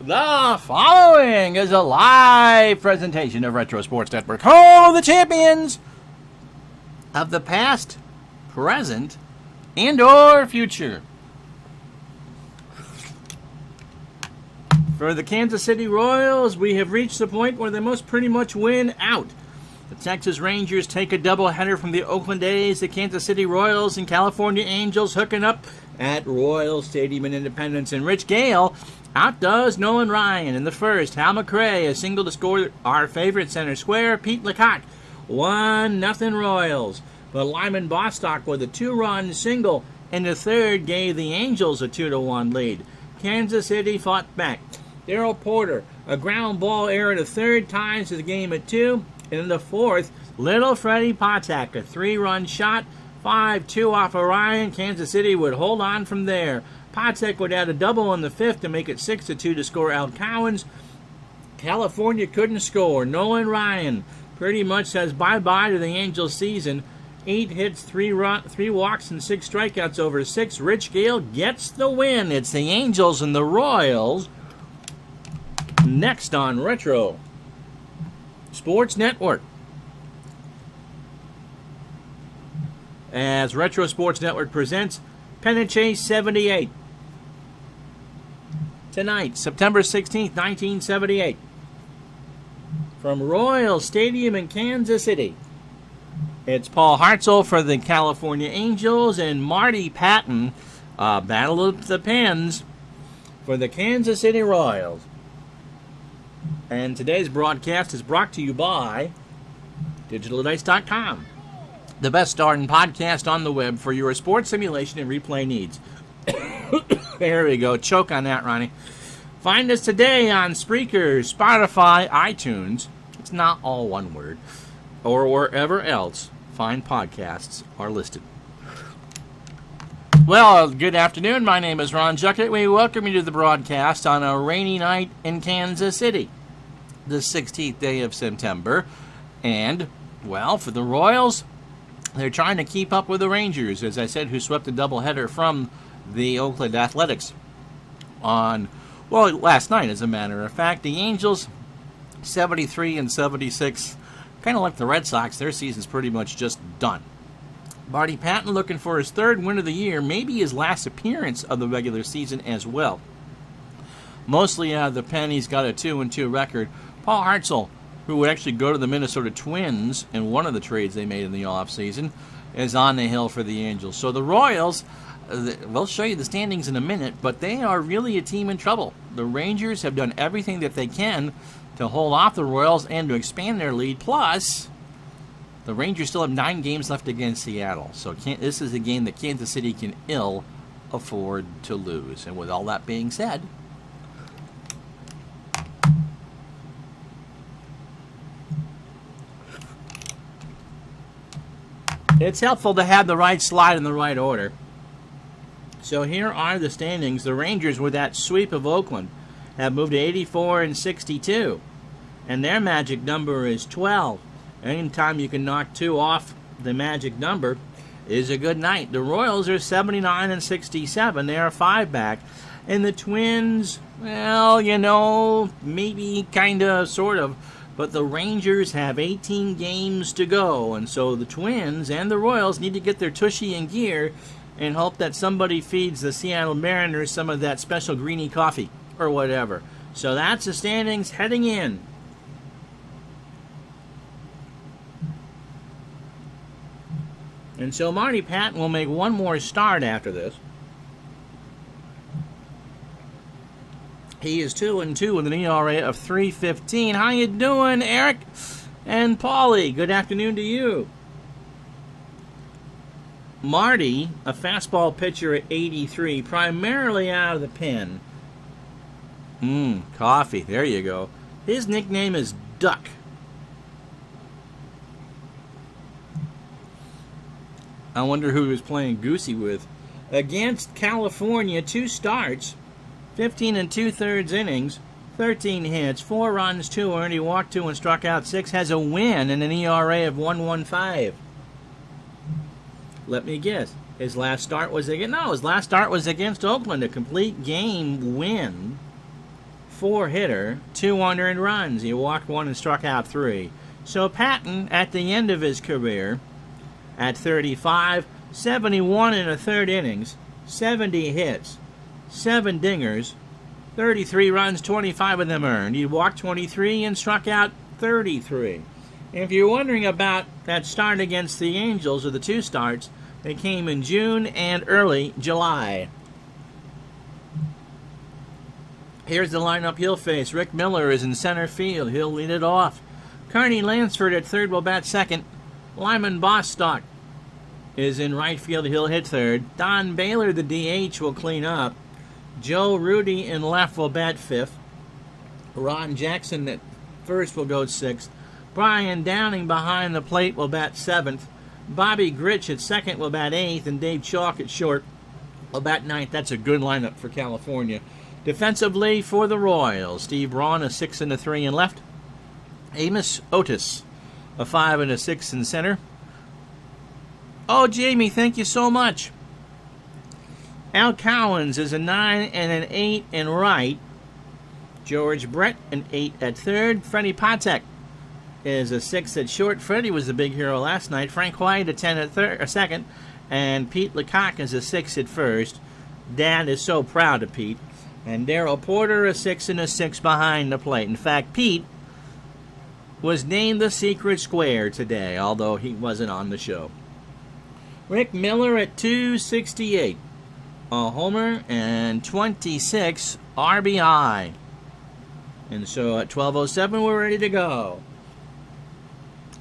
The following is a live presentation of Retro Sports Network. Oh, the champions of the past, present, and or future. For the Kansas City Royals, we have reached the point where they must pretty much win out. The Texas Rangers take a doubleheader from the Oakland A's, the Kansas City Royals and California Angels hooking up at Royal Stadium in Independence. And Rich Gale outdoes Nolan Ryan in the first. Hal McRae, a single to score our favorite center square. Pete Lecoq, 1-0 Royals. But Lyman Bostock with a 2-run single in the third gave the Angels a 2-1 lead. Kansas City fought back. Darrell Porter, a ground ball error the third ties the game at 2. And in the fourth, Little Freddie Patek, a 3-run shot, 5-2 off of Ryan. Kansas City would hold on from there. Patek would add a double in the fifth to make it 6-2 to score Al Cowens. California couldn't score. Nolan Ryan pretty much says bye-bye to the Angels season. 8 hits, 3 walks, and 6 strikeouts over 6. Rich Gale gets the win. It's the Angels and the Royals. Next on Retro Sports Network. As Retro Sports Network presents Pennant Chase 78. Tonight, September 16th, 1978. From Royal Stadium in Kansas City. It's Paul Hartzell for the California Angels and Marty Patton, battle of the pens, for the Kansas City Royals. And today's broadcast is brought to you by DigitalDice.com, the best start and podcast on the web for your sports simulation and replay needs. There we go. Choke on that, Ronnie. Find us today on Spreaker, Spotify, iTunes. It's not all one word. Or wherever else fine podcasts are listed. Well, good afternoon. My name is Ron Juckett. We welcome you to the broadcast on a rainy night in Kansas City, the 16th day of September. And, well, for the Royals, they're trying to keep up with the Rangers, as I said, who swept a doubleheader from the Oakland Athletics on, well, last night, as a matter of fact. The Angels, 73 and 76, kind of like the Red Sox, their season's pretty much just done. Marty Patton looking for his third win of the year, maybe his last appearance of the regular season as well. Mostly out of the pen, he's got a 2-2 record. Paul Hartzell, who would actually go to the Minnesota Twins in one of the trades they made in the offseason, is on the hill for the Angels. So the Royals, we'll show you the standings in a minute, but they are really a team in trouble. The Rangers have done everything that they can to hold off the Royals and to expand their lead. Plus, the Rangers still have 9 games left against Seattle. So this is a game that Kansas City can ill afford to lose. And with all that being said, it's helpful to have the right slide in the right order. So here are the standings. The Rangers, with that sweep of Oakland, have moved to 84 and 62. And their magic number is 12. Anytime you can knock 2 off the magic number is a good night. The Royals are 79 and 67. They are 5 back. And the Twins, well, you know, maybe, kind of, sort of. But the Rangers have 18 games to go. And so the Twins and the Royals need to get their tushy in gear and hope that somebody feeds the Seattle Mariners some of that special greenie coffee or whatever. So that's the standings heading in. And so Marty Patton will make one more start after this. He is 2-2 with an ERA of 3.15. How you doing, Eric and Paulie? Good afternoon to you. Marty, a fastball pitcher at 83, primarily out of the pen. Coffee. There you go. His nickname is Duck. I wonder who he was playing Goosey with. Against California, 2 starts, 15 2/3 innings, 13 hits, 4 runs, 2 earned. He walked 2 and struck out 6. Has a win and an ERA of 1.15. Let me guess. His last start was against Oakland, a complete game win. 4-hitter, 2 earned runs. He walked 1 and struck out 3. So Patton, at the end of his career, at 35, 71 in the third innings, 70 hits, 7 dingers, 33 runs, 25 of them earned. He walked 23 and struck out 33. If you're wondering about that start against the Angels, or the 2 starts, they came in June and early July. Here's the lineup he'll face. Rick Miller is in center field. He'll lead it off. Carney Lansford at third will bat second. Lyman Bostock is in right field. He'll hit third. Don Baylor, the DH, will clean up. Joe Rudy in left will bat fifth. Ron Jackson at first will go sixth. Brian Downing behind the plate will bat seventh. Bobby Grich at second will bat eighth. And Dave Chalk at short will bat ninth. That's a good lineup for California. Defensively for the Royals, Steve Braun, a 6 and a 3 in left. Amos Otis, a 5 and a 6 in center. Oh, Jamie, thank you so much. Al Cowens is a 9 and an 8 in right. George Brett, an 8 at third. Freddie Patek is a 6 at short. Freddie was the big hero last night. Frank White, a 10 at second. And Pete Lecoq is a 6 at first. Dad is so proud of Pete. And Darrell Porter, a 6 and a 6 behind the plate. In fact, Pete was named the secret square today, although he wasn't on the show. Rick Miller at 268. A homer and 26 RBI. And so at 12:07, we're ready to go.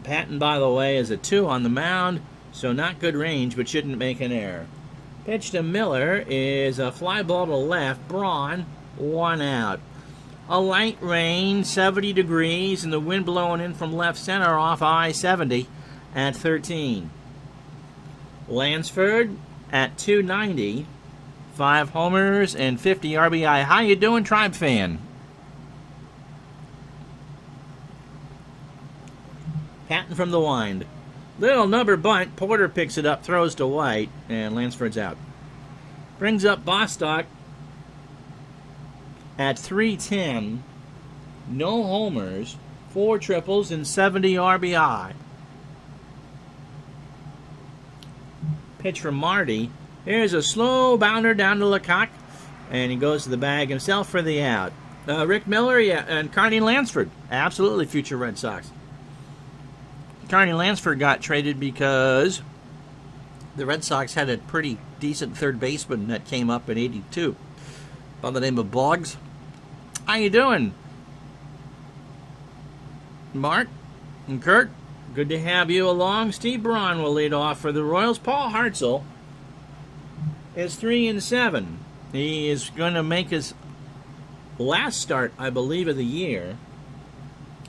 Patton, by the way, is a 2 on the mound, so not good range, but shouldn't make an error. Pitch to Miller is a fly ball to left. Braun, 1 out. A light rain, 70 degrees, and the wind blowing in from left center off I-70 at 13. Lansford at 290. 5 homers and 50 RBI. How you doing, Tribe fan? Patton from the wind. Little number bunt. Porter picks it up, throws to White, and Lansford's out. Brings up Bostock at 310. No homers, 4 triples, and 70 RBI. Pitch from Marty. Here's a slow bounder down to Lecoq, and he goes to the bag himself for the out. Rick Miller, and Carney Lansford, absolutely future Red Sox. Carney Lansford got traded because the Red Sox had a pretty decent third baseman that came up in '82 by the name of Boggs. How you doing, Mark and Kurt? Good to have you along. Steve Braun will lead off for the Royals. Paul Hartzell is 3 and 7. He is going to make his last start, I believe, of the year.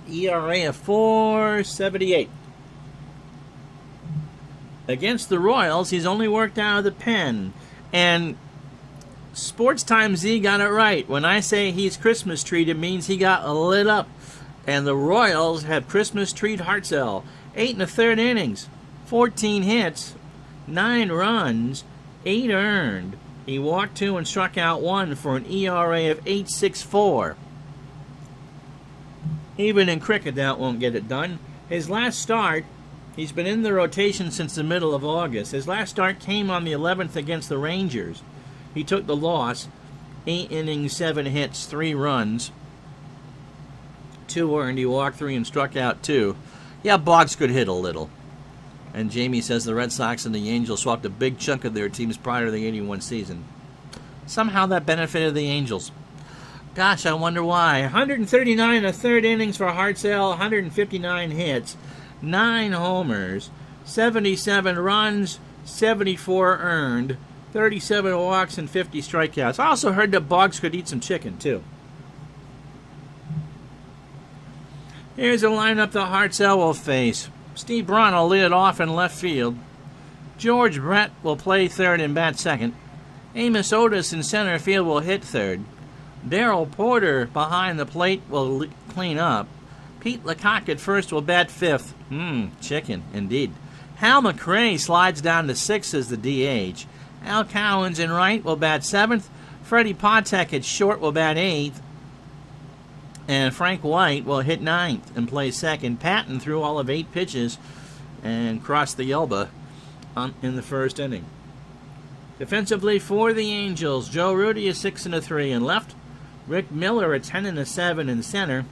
ERA of 4.78. Against the Royals, he's only worked out of the pen. And Sports Time Z got it right. When I say he's Christmas treed, it means he got lit up. And the Royals have Christmas treed Hartzell. 8 1/3 innings, 14 hits, 9 runs, 8 earned. He walked 2 and struck out 1 for an ERA of 8.64. Even in cricket, that won't get it done. His last start, he's been in the rotation since the middle of August. His last start came on the 11th against the Rangers. He took the loss. 8 innings, 7 hits, 3 runs, 2 earned. He walked 3 and struck out 2. Yeah, Boggs could hit a little. And Jamie says the Red Sox and the Angels swapped a big chunk of their teams prior to the '81 season. Somehow that benefited the Angels. Gosh, I wonder why. 139 1/3 innings for Hartzell, 159 hits, 9 homers, 77 runs, 74 earned, 37 walks, and 50 strikeouts. I also heard that Boggs could eat some chicken, too. Here's a lineup the Hartzell will face. Steve Braun will lead it off in left field. George Brett will play third and bat second. Amos Otis in center field will hit third. Darrell Porter behind the plate will clean up. Pete Lecoq at first will bat fifth. Chicken, indeed. Hal McRae slides down to 6 as the DH. Al Cowens in right will bat 7th. Freddie Patek at short will bat 8th. And Frank White will hit 9th and play 2nd. Patton threw all of 8 pitches and crossed the elbow in the first inning. Defensively for the Angels, Joe Rudi is 6 and a 3 in left. Rick Miller a 10 and a 7 in center.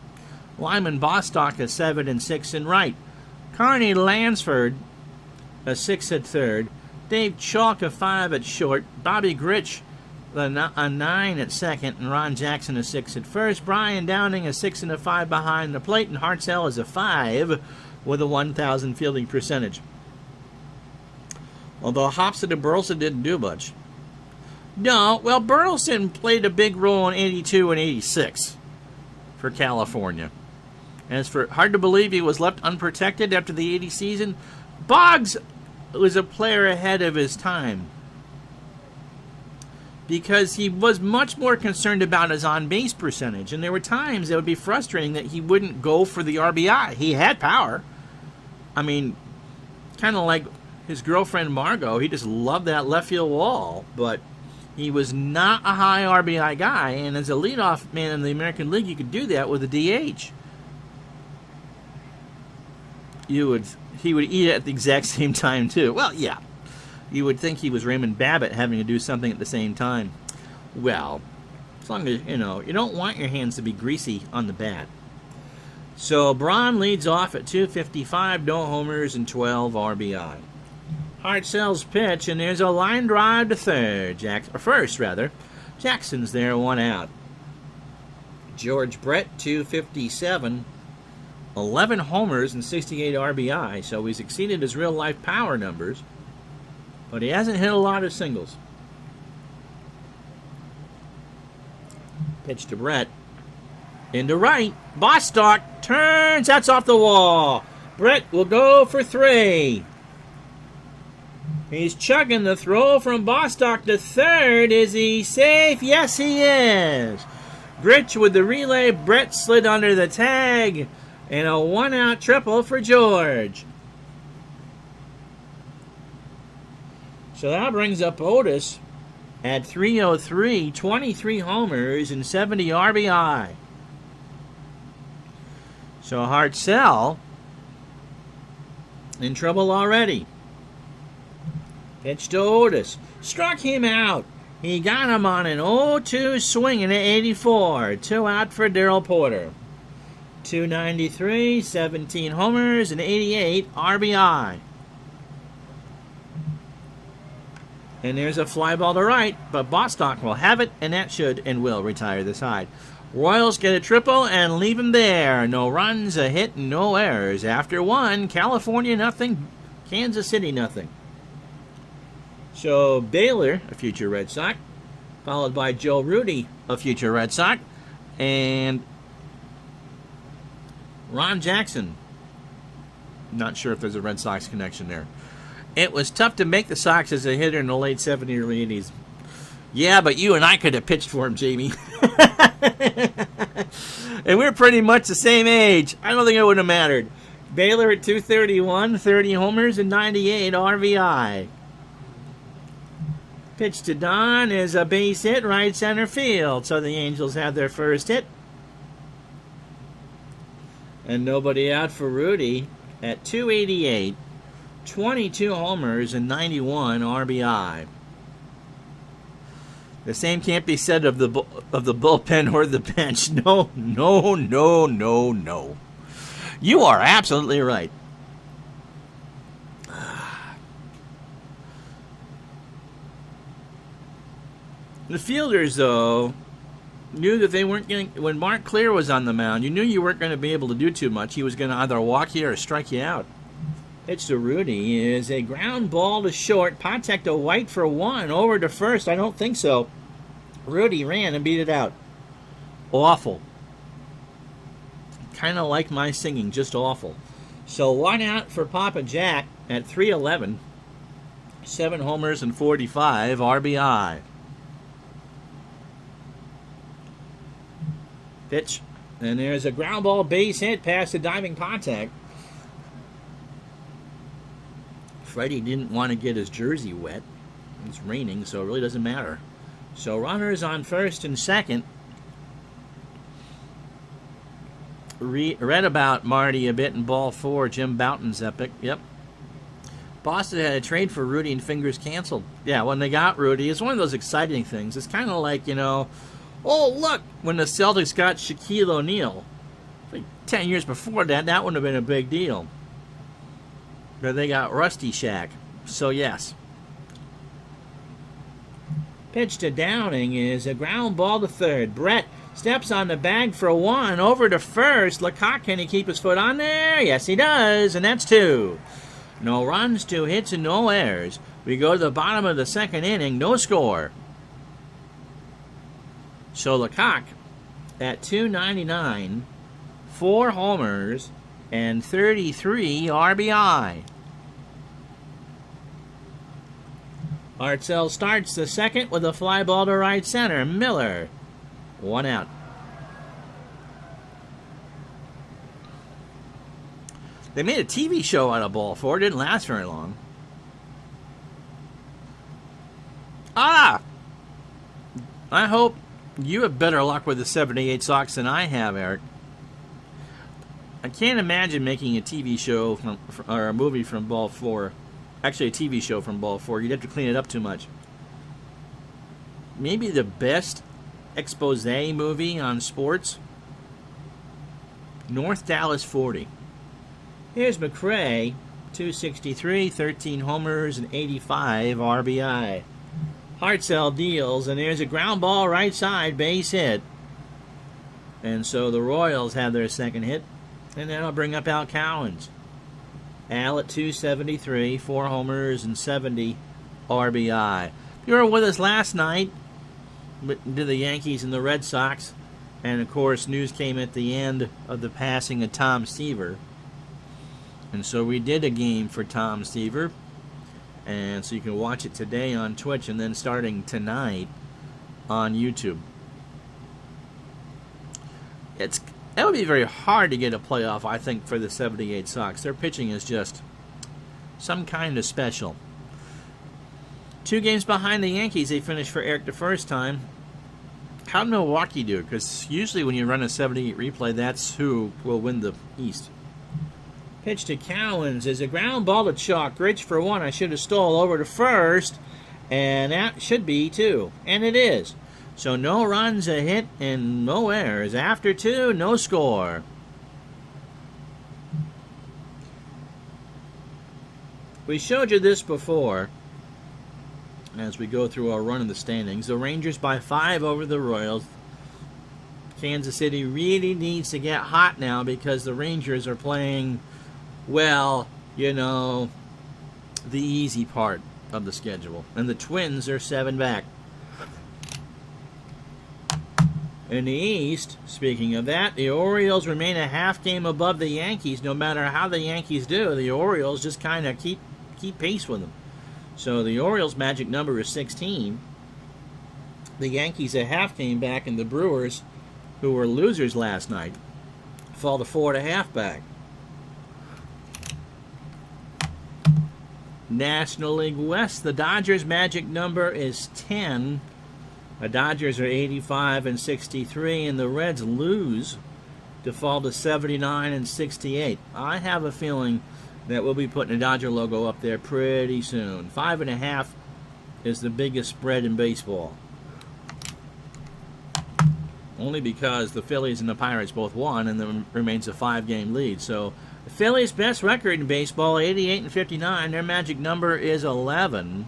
Lyman Bostock a 7 and 6 in right. Carney Lansford a 6 at third. Dave Chalk a 5 at short. Bobby Grich a 9 at second, and Ron Jackson a 6 at first. Brian Downing a 6 and a 5 behind the plate, and Hartzell is a 5 with a 1,000 fielding percentage. Although Hobson and Burleson didn't do much. No, well, Burleson played a big role in 82 and 86 for California. As for hard to believe he was left unprotected after the 80 season, Boggs was a player ahead of his time because he was much more concerned about his on-base percentage, and there were times it would be frustrating that he wouldn't go for the RBI. He had power. I mean, kind of like his girlfriend Margot, he just loved that left field wall, but he was not a high RBI guy, and as a leadoff man in the American League, you could do that with a DH. He would eat it at the exact same time, too. Well, yeah. You would think he was Raymond Babbitt having to do something at the same time. Well, as long as, you don't want your hands to be greasy on the bat. So, Braun leads off at 255, no homers, and 12 RBI. Hartzell's pitch, and there's a line drive to first. Jackson's there, 1 out. George Brett, 257, 11 homers and 68 RBI, so he's exceeded his real-life power numbers, but he hasn't hit a lot of singles. Pitch to Brett. Into right. Bostock turns. That's off the wall. Brett will go for 3. He's chugging the throw from Bostock to third. Is he safe? Yes, he is. Grich with the relay. Brett slid under the tag. And a 1-out triple for George. So that brings up Otis at 303, 23 homers and 70 RBI. So Hartzell in trouble already. Pitch to Otis. Struck him out. He got him on an 0-2 swinging at 84. 2 out for Darrell Porter. 293, 17 homers, and 88 RBI. And there's a fly ball to right, but Bostock will have it, and that should and will retire the side. Royals get a triple and leave him there. No runs, a hit, no errors. After 1, California nothing, Kansas City nothing. So Baylor, a future Red Sox, followed by Joe Rudi, a future Red Sox, and Ron Jackson. Not sure if there's a Red Sox connection there. It was tough to make the Sox as a hitter in the late 70s or 80s. Yeah, but you and I could have pitched for him, Jamie. And we're pretty much the same age. I don't think it would have mattered. Baylor at 231, 30 homers and 98 RBI. Pitch to Don is a base hit right center field. So the Angels have their first hit. And nobody out for Rudi at 288, 22 homers and 91 RBI. The same can't be said of the bullpen or the bench. No. You are absolutely right. The fielders, though, knew that they weren't going to, when Mark Clear was on the mound, you knew you weren't going to be able to do too much. He was going to either walk you or strike you out. Pitch to Rudi is a ground ball to short. Patek to White for 1. Over to first. I don't think so. Rudi ran and beat it out. Awful. Kind of like my singing, just awful. So 1 out for Papa Jack at 311. 7 homers and 45 RBI. Pitch. And there's a ground ball base hit past the diving Patek. Freddie didn't want to get his jersey wet. It's raining, so it really doesn't matter. So runners on first and second. Read about Marty a bit in Ball 4, Jim Bouton's epic. Yep. Boston had a trade for Rudy and Fingers canceled. Yeah, when they got Rudy, it's one of those exciting things. It's kind of like, oh, look, when the Celtics got Shaquille O'Neal. Like 10 years before that, that wouldn't have been a big deal. But they got Rusty Shack. So, yes. Pitch to Downing is a ground ball to third. Brett steps on the bag for one. Over to first. Lecoq, can he keep his foot on there? Yes, he does. And that's 2. No runs, 2 hits, and no errors. We go to the bottom of the second inning. No score. So Lecoq at .299, 4 homers, and 33 RBI. Hartzell starts the second with a fly ball to right center. Miller, 1 out. They made a TV show out of Ball 4. It didn't last very long. I hope you have better luck with the 78 Sox than I have, Eric. I can't imagine making a TV show or a movie from Ball 4. Actually, a TV show from Ball 4. You'd have to clean it up too much. Maybe the best expose movie on sports? North Dallas 40. Here's McRae, 263, 13 homers, and 85 RBI. Hartzell deals, and there's a ground ball right side, base hit. And so the Royals have their second hit, and that'll bring up Al Cowens. Al at 273, 4 homers, and 70 RBI. You were with us last night, to the Yankees and the Red Sox, and of course news came at the end of the passing of Tom Seaver. And so we did a game for Tom Seaver. And so you can watch it today on Twitch and then starting tonight on YouTube. That would be very hard to get a playoff, I think, for the 78 Sox. Their pitching is just some kind of special. 2 games behind the Yankees, they finished for Eric the first time. How did Milwaukee do? Because usually when you run a 78 replay, that's who will win the East. Pitch to Cowens is a ground ball to Chalk. Rich for 1. I should have stole over to first. And that should be 2. And it is. So no runs, a hit, and no errors. After 2, no score. We showed you this before as we go through our run of the standings. The Rangers by 5 over the Royals. Kansas City really needs to get hot now because the Rangers are playing, well, the easy part of the schedule. And the Twins are 7 back. In the East, speaking of that, the Orioles remain a half game above the Yankees. No matter how the Yankees do, the Orioles just kind of keep pace with them. So the Orioles' magic number is 16. The Yankees a half game back, and the Brewers, who were losers last night, fall to 4.5 back. National League West, the Dodgers' magic number is 10. The Dodgers are 85 and 63, and the Reds lose to fall to 79 and 68. I have a feeling that we'll be putting a Dodger logo up there pretty soon. 5.5 is the biggest spread in baseball. Only because the Phillies and the Pirates both won, and there remains a 5-game lead. So the Phillies' best record in baseball, 88 and 59. Their magic number is 11.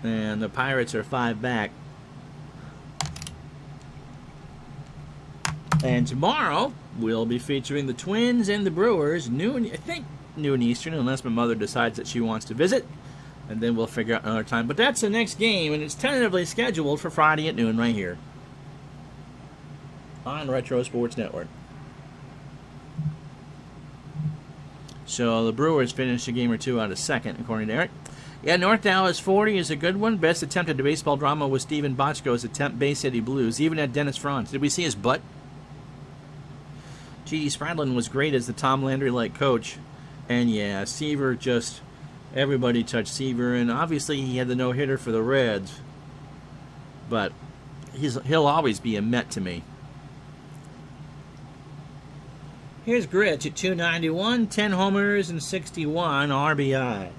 And the Pirates are 5 back. And tomorrow, we'll be featuring the Twins and the Brewers, noon Eastern, unless my mother decides that she wants to visit. And then we'll figure out another time. But that's the next game, and it's tentatively scheduled for Friday at noon right here on Retro Sports Network. So the Brewers finished a game or 2 out of second, according to Eric. Yeah, North Dallas 40 is a good one. Best attempt at a baseball drama was Steven Bochco's attempt, Bay City Blues. Even at Dennis Franz. Did we see his butt? G.D. Spradlin was great as the Tom Landry-like coach. And yeah, Seaver just, everybody touched Seaver, and obviously he had the no-hitter for the Reds. But he'll always be a Met to me. Here's Grich at 291, 10 homers and 61 RBI.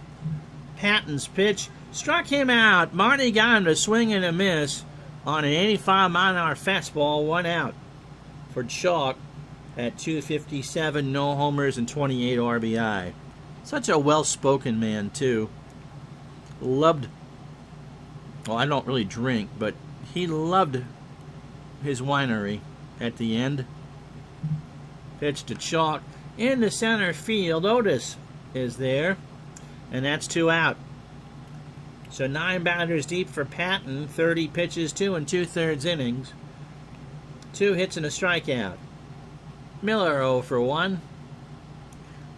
Patton's pitch struck him out. Marty got him to swing and a miss on an 85-mile-an-hour fastball, 1 out. For Chalk at 257, no homers and 28 RBI. Such a well-spoken man, too. Loved, well, I don't really drink, but he loved his winery at the end. Pitch to Chalk in the center field. Otis is there, and that's 2 out. So 9 batters deep for Patton, 30 pitches, 2 2/3 innings, 2 hits and a strikeout. Miller 0 for 1.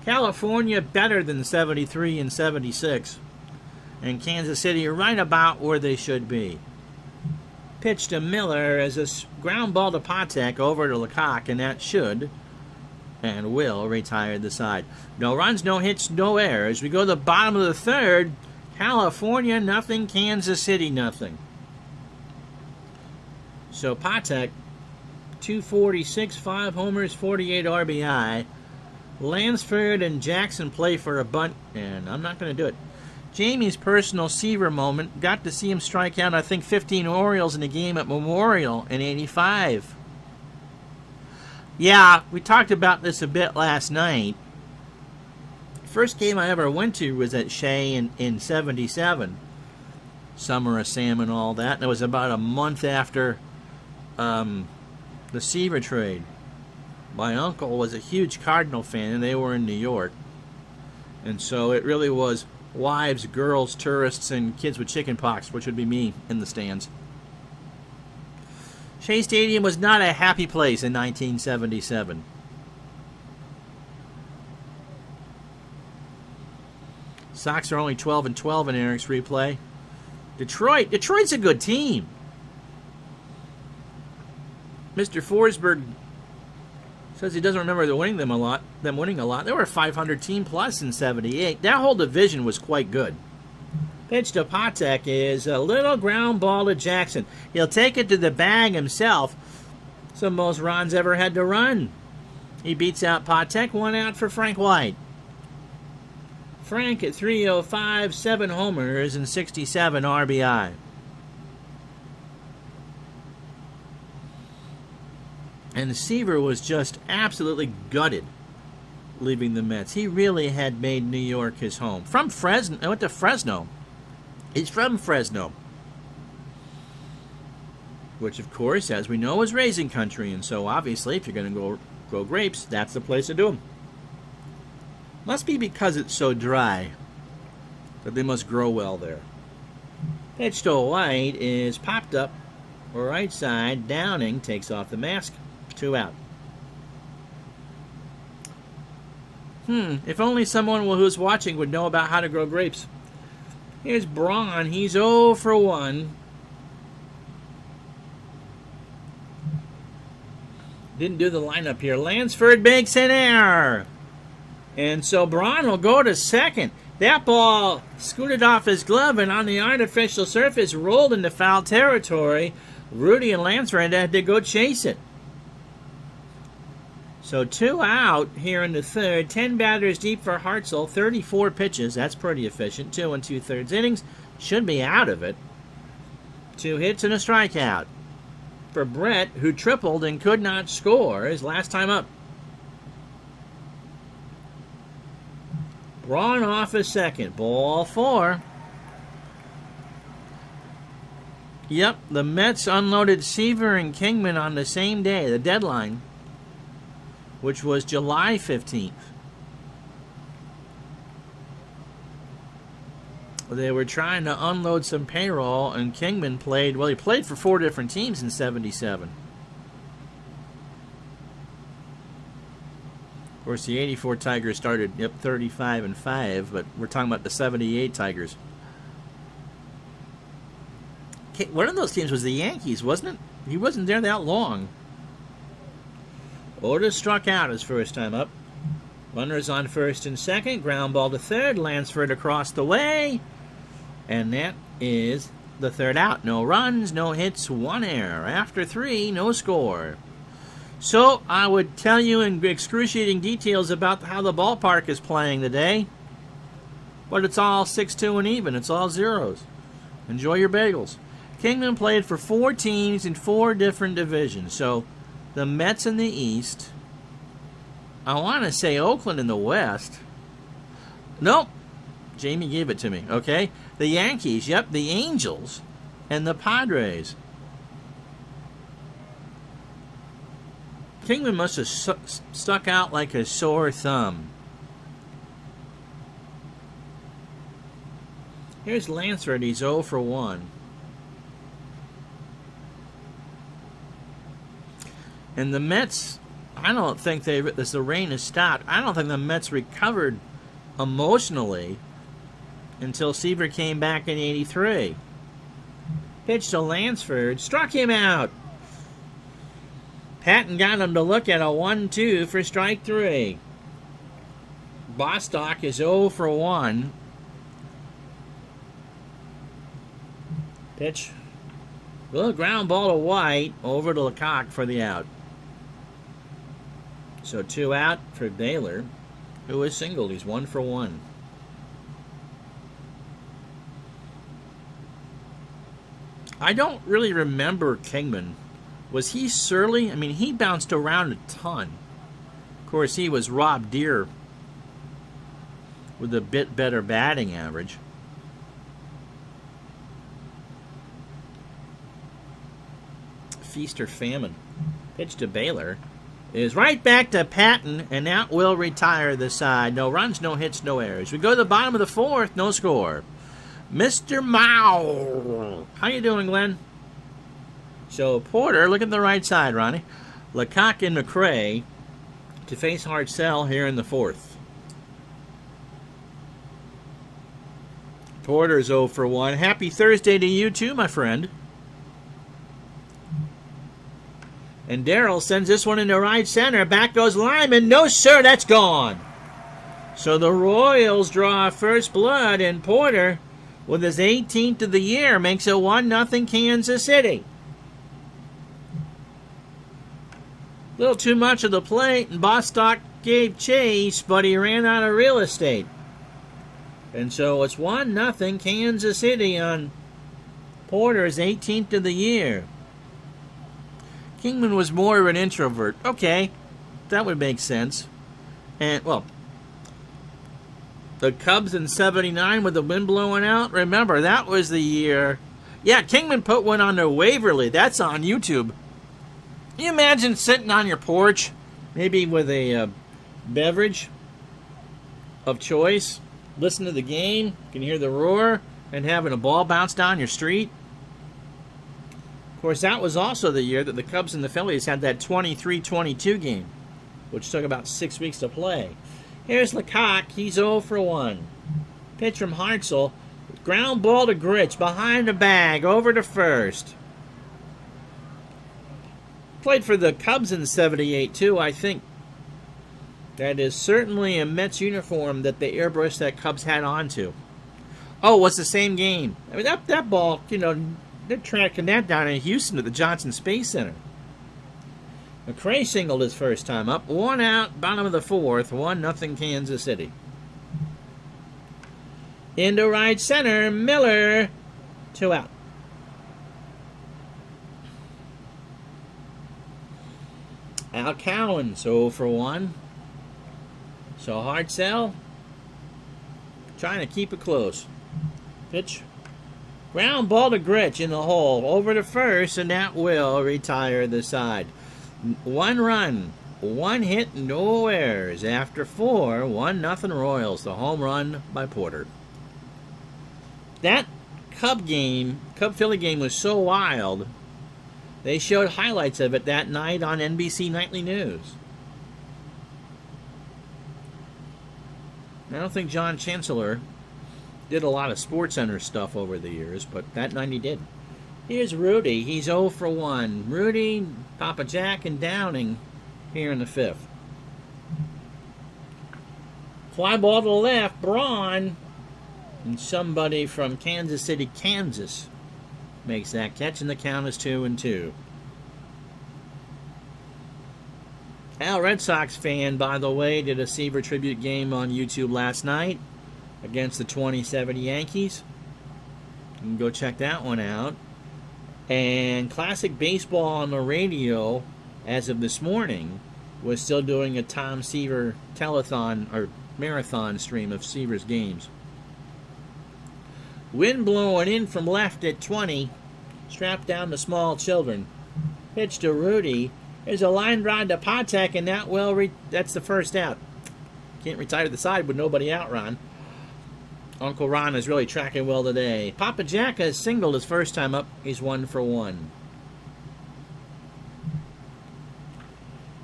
California better than 73 and 76, and Kansas City right about where they should be. Pitch to Miller as a ground ball to Patek over to Lecoq, and that should and will retire the side. No runs, no hits, no errors. We go to the bottom of the third. California nothing, Kansas City nothing. So Patek, 246, 5 homers, 48 RBI. Lansford and Jackson play for a bunt, and I'm not going to do it. Jamie's personal Seaver moment. Got to see him strike out, I think, 15 Orioles in a game at Memorial in '85. Yeah, we talked about this a bit last night. First game I ever went to was at Shea in '77. Summer of Sam and all that. And it was about a month after the Seaver trade. My uncle was a huge Cardinal fan, and they were in New York. And so it really was wives, girls, tourists, and kids with chicken pox, which would be me, in the stands. Shea Stadium was not a happy place in 1977. Sox are only 12-12 in Eric's replay. Detroit's a good team. Mr. Forsberg says he doesn't remember them winning a lot. They were a 500 team plus in '78. That whole division was quite good. Pitch to Patek is a little ground ball to Jackson. He'll take it to the bag himself. It's the most runs ever had to run. He beats out Patek, 1 out for Frank White. Frank at 305, 7 homers and 67 RBI. And Seaver was just absolutely gutted leaving the Mets. He really had made New York his home. From Fresno, I went to Fresno. He's from Fresno, which, of course, as we know, is raising country. And so, obviously, if you're going to go grow grapes, that's the place to do them. Must be because it's so dry that they must grow well there. Pitch to White is popped up right side. Downing takes off the mask. 2 out. If only someone who's watching would know about how to grow grapes. Here's Braun. He's 0 for 1. Didn't do the lineup here. Lansford makes an error. And so Braun will go to second. That ball scooted off his glove and on the artificial surface rolled into foul territory. Rudy and Lansford had to go chase it. So 2 out here in the third. 10 batters deep for Hartzell. 34 pitches. That's pretty efficient. 2 2/3 innings. Should be out of it. 2 hits and a strikeout. For Brett, who tripled and could not score his last time up. Braun off a second. Ball 4. Yep, the Mets unloaded Seaver and Kingman on the same day, the deadline, which was July 15th. They were trying to unload some payroll, and Kingman played, well, he played for 4 different teams in '77. Of course, the '84 Tigers started 35-5, but we're talking about the '78 Tigers. One of those teams was the Yankees, wasn't it? He wasn't there that long. Otis struck out his first time up. Runners on first and second. Ground ball to third. Lansford across the way. And that is the third out. No runs, no hits, one error. After 3, no score. So I would tell you in excruciating details about how the ballpark is playing today. But it's all 6-2 and even. It's all zeros. Enjoy your bagels. Kingman played for 4 teams in 4 different divisions. So the Mets in the East. I want to say Oakland in the West. Nope. Jamie gave it to me. Okay. The Yankees. Yep. The Angels. And the Padres. Kingman must have stuck out like a sore thumb. Here's Lansford. He's 0 for 1. And the Mets, I don't think as the rain has stopped, I don't think the Mets recovered emotionally until Seaver came back in 83. Pitch to Lansford. Struck him out. Patton got him to look at a 1-2 for strike 3. Bostock is 0 for 1. Pitch. Little ground ball to White. Over to Lecoq for the out. So 2 out for Baylor, who is singled. He's 1 for 1. I don't really remember Kingman. Was he surly? I mean, he bounced around a ton. Of course, he was Rob Deere with a bit better batting average. Feast or famine. Pitch to Baylor is right back to Patton, and that will retire the side. No runs, no hits, no errors. We go to the bottom of the 4th, no score. Mr. Mao. How you doing, Glenn? So Porter, look at the right side, Ronnie. Lecoq and McRae to face Hartzell here in the 4th. Porter's 0 for 1. Happy Thursday to you too, my friend. And Darrell sends this one into right center. Back goes Lyman. No, sir, that's gone. So the Royals draw first blood, and Porter, with his 18th of the year, makes it 1-0 Kansas City. A little too much of the plate, and Bostock gave chase, but he ran out of real estate. And so it's 1-0 Kansas City on Porter's 18th of the year. Kingman was more of an introvert. Okay, that would make sense. And, well, the Cubs in 79 with the wind blowing out. Remember, that was the year. Yeah, Kingman put one on to Waverly. That's on YouTube. Can you imagine sitting on your porch, maybe with a beverage of choice, listen to the game, you can hear the roar, and having a ball bounce down your street? Of course, that was also the year that the Cubs and the Phillies had that 23-22 game, which took about 6 weeks to play. Here's Lecoq. He's 0 for 1. Pitch from Hartzell. Ground ball to Grich. Behind the bag. Over to first. Played for the Cubs in 78, too, I think. That is certainly a Mets uniform that they airbrushed that Cubs hat onto. Oh, it's the same game. I mean, that ball, you know, they're tracking that down in Houston at the Johnson Space Center. McRae singled his first time up. 1 out, bottom of the 4th. 1-0 Kansas City. Into right center, Miller. 2 out. Al Cowan, 0 for 1. So Hartzell trying to keep it close. Pitch. Ground ball to Grich in the hole. Over to first, and that will retire the side. 1 run, 1 hit, no errors. After 4, 1-0 Royals. The home run by Porter. That Cub-Philly game was so wild, they showed highlights of it that night on NBC Nightly News. I don't think John Chancellor did a lot of SportsCenter stuff over the years, but that night he did. Here's Rudy. He's 0 for 1. Rudy, Papa Jack, and Downing here in the 5th. Fly ball to the left, Braun. And somebody from Kansas City, Kansas makes that catch, and the count is 2-2. Al, Red Sox fan, by the way, did a Seaver tribute game on YouTube last night against the 2070 Yankees. You can go check that one out. And Classic Baseball on the radio, as of this morning, was still doing a Tom Seaver telethon or marathon stream of Seaver's games. Wind blowing in from left at 20. Strapped down to small children. Pitch to Rudy. There's a line drive to Patek, and that's the first out. Can't retire the side with nobody out, Ron. Uncle Ron is really tracking well today. Papa Jack has singled his first time up. He's 1 for 1.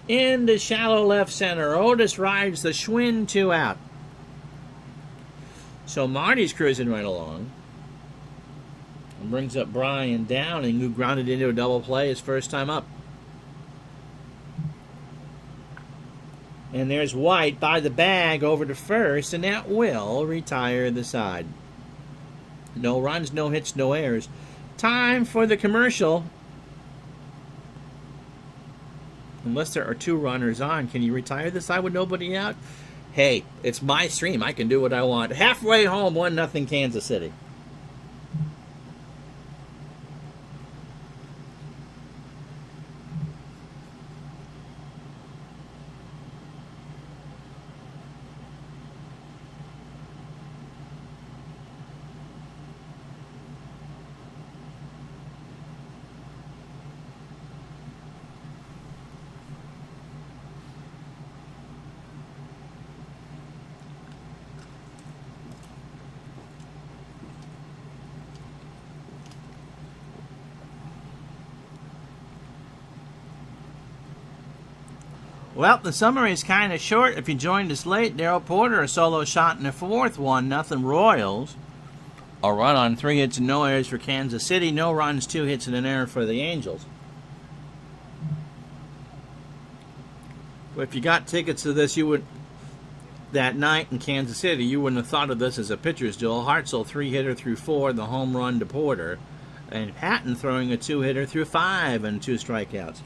In the shallow left center, Otis rides the Schwinn, 2 out. So Marty's cruising right along. And brings up Brian Downing, who grounded into a double play his first time up. And there's White by the bag over to first, and that will retire the side. No runs, no hits, no errors. Time for the commercial. Unless there are 2 runners on, can you retire the side with nobody out? Hey, it's my stream. I can do what I want. Halfway home, 1-0 Kansas City. Well, the summary is kind of short. If you joined us late, Darrell Porter, a solo shot in the fourth, 1-0 Royals. A run on 3 hits and no errors for Kansas City. No runs, 2 hits and an error for the Angels. Well, if you got tickets to this, that night in Kansas City, you wouldn't have thought of this as a pitcher's duel. Hartzell, 3-hitter through 4, the home run to Porter. And Hatton throwing a 2-hitter through 5 and 2 strikeouts.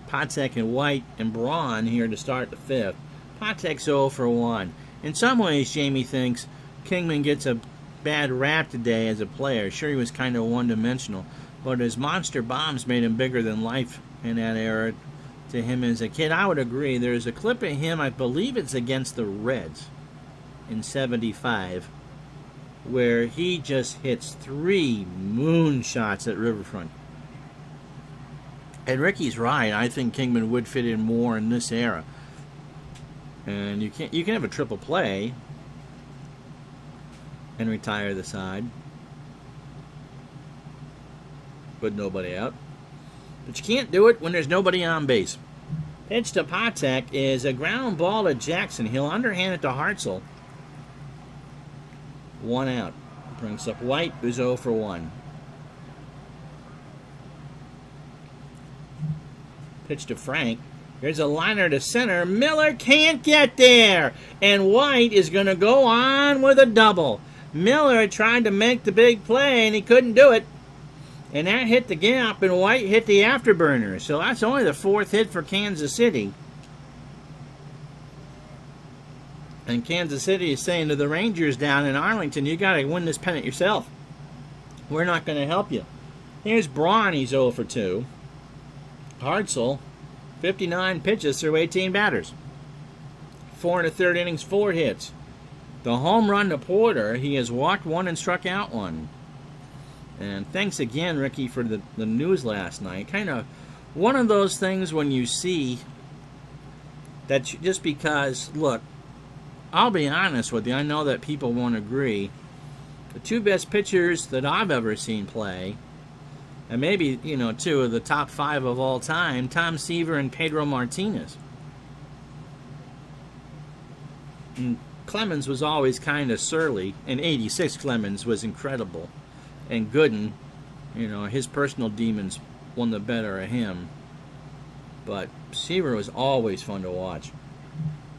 Patek and White and Braun here to start the 5th. Patek's 0 for 1. In some ways, Jamie thinks Kingman gets a bad rap today as a player. Sure, he was kind of one-dimensional, but his monster bombs made him bigger than life in that era to him as a kid. I would agree. There's a clip of him, I believe it's against the Reds in 75, where he just hits 3 moonshots at Riverfront. And Ricky's right. I think Kingman would fit in more in this era. And you can have a triple play and retire the side, but nobody out. But you can't do it when there's nobody on base. Pitch to Patek is a ground ball to Jackson. He'll underhand it to Hartzell. 1 out. Brings up White, who's 0 for 1. Pitch to Frank. Here's a liner to center. Miller can't get there. And White is going to go on with a double. Miller tried to make the big play, and he couldn't do it. And that hit the gap, and White hit the afterburner. So that's only the 4th hit for Kansas City. And Kansas City is saying to the Rangers down in Arlington, you got to win this pennant yourself. We're not going to help you. Here's Braun. He's 0 for 2. Hartzell, 59 pitches through 18 batters. 4 1/3 innings, 4 hits. The home run to Porter, he has walked 1 and struck out 1. And thanks again, Ricky, for the news last night. Kind of one of those things when you see that just because, look, I'll be honest with you, I know that people won't agree. The 2 best pitchers that I've ever seen play, and maybe, 2 of the top 5 of all time, Tom Seaver and Pedro Martinez. And Clemens was always kind of surly. In 86, Clemens was incredible. And Gooden, his personal demons won the better of him. but Seaver was always fun to watch.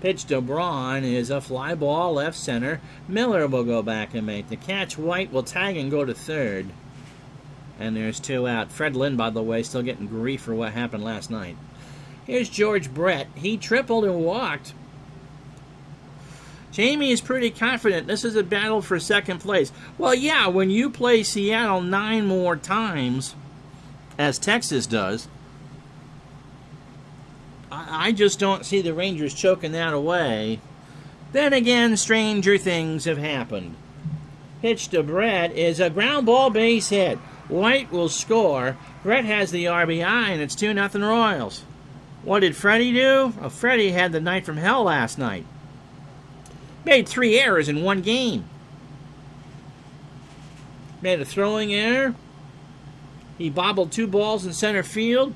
Pitch to Braun is a fly ball left center. Miller will go back and make the catch. White will tag and go to third. And there's 2 out. Fred Lynn, by the way, still getting grief for what happened last night. Here's George Brett. He tripled and walked. Jamie is pretty confident this is a battle for second place. Well, yeah, when you play Seattle 9 more times, as Texas does, I just don't see the Rangers choking that away. Then again, stranger things have happened. Pitch to Brett is a ground ball base hit. White will score. Brett has the RBI, and it's 2-0 Royals. What did Freddie do? Well, Freddie had the night from hell last night. Made 3 errors in 1 game. Made a throwing error. He bobbled 2 balls in center field.